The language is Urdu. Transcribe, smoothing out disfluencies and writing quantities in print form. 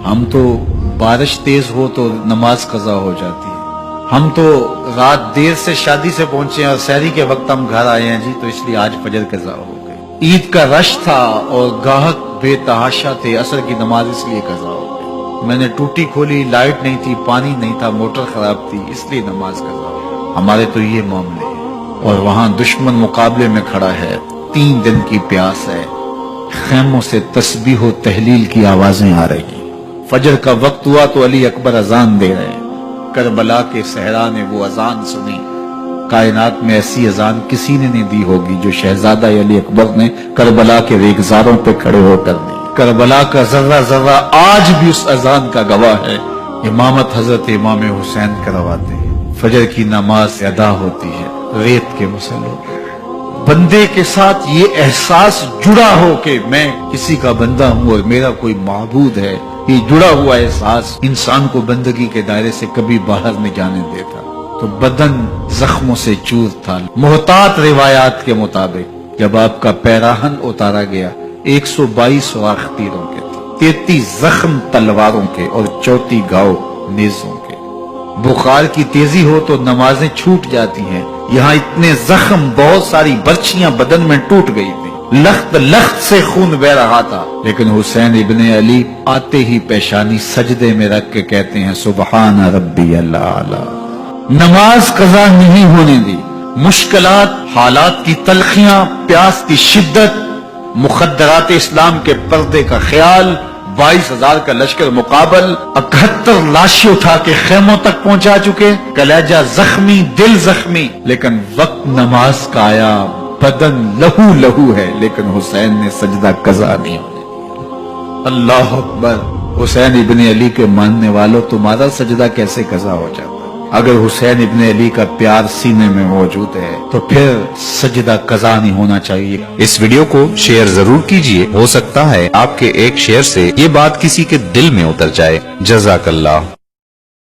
ہم تو بارش تیز ہو تو نماز قضا ہو جاتی ہے، ہم تو رات دیر سے شادی سے پہنچے ہیں اور سحری کے وقت ہم گھر آئے ہیں جی، تو اس لیے آج فجر قضا ہو گئی۔ عید کا رش تھا اور گاہک بے تحاشا تھے، عصر کی نماز اس لیے قضا ہو گئی۔ میں نے ٹوٹی کھولی، لائٹ نہیں تھی، پانی نہیں تھا، موٹر خراب تھی، اس لیے نماز قضا ہو گئی۔ ہمارے تو یہ معاملے ہیں، اور وہاں دشمن مقابلے میں کھڑا ہے، 3 دن کی پیاس ہے، خیموں سے تسبیح و تحلیل کی آوازیں آ رہی ہیں۔ فجر کا وقت ہوا تو علی اکبر اذان دے رہے ہیں، کربلا کے صحرا نے وہ اذان سنی۔ کائنات میں ایسی اذان کسی نے نہیں دی ہوگی جو شہزادہ علی اکبر نے کربلا کے ریگزاروں پہ کھڑے ہو کر دی۔ کربلا کا ذرہ ذرہ آج بھی اس اذان کا گواہ ہے۔ امامت حضرت امام حسین کرواتے ہیں، فجر کی نماز ادا ہوتی ہے ریت کے مسلوں پہ۔ بندے کے ساتھ یہ احساس جڑا ہو کہ میں کسی کا بندہ ہوں اور میرا کوئی معبود ہے، یہ جڑا ہوا احساس انسان کو بندگی کے دائرے سے کبھی باہر نہیں جانے دیتا۔ تو بدن زخموں سے چور تھا۔ محتاط روایات کے مطابق جب آپ کا پیراہن اتارا گیا 122 سوراخ تیروں کے تھے، 33 زخم تلواروں کے اور 34 گھاؤ نیزوں کے۔ بخار کی تیزی ہو تو نمازیں چھوٹ جاتی ہیں، یہاں اتنے زخم، بہت ساری برچیاں بدن میں ٹوٹ گئی تھی، لخت لخت سے خون بہ رہا تھا، لیکن حسین ابن علی آتے ہی پیشانی سجدے میں رکھ کے کہتے ہیں سبحان ربی الاعلی۔ نماز قضا نہیں ہونے دی۔ مشکلات، حالات کی تلخیاں، پیاس کی شدت، مخدرات اسلام کے پردے کا خیال، 22,000 کا لشکر مقابل، 71 لاشیں اٹھا کے خیموں تک پہنچا چکے، کلیجہ زخمی، دل زخمی، لیکن وقت نماز کا آیا، بدن لہو لہو ہے، لیکن حسین نے سجدہ قضا نہیں ہونے دیا۔ اللہ اکبر۔ حسین ابن علی کے ماننے والوں، تمہارا سجدہ کیسے قضا ہو جاتا؟ اگر حسین ابن علی کا پیار سینے میں موجود ہے تو پھر سجدہ قضا نہیں ہونا چاہیے۔ اس ویڈیو کو شیئر ضرور کیجئے، ہو سکتا ہے آپ کے ایک شیئر سے یہ بات کسی کے دل میں اتر جائے۔ جزاک اللہ۔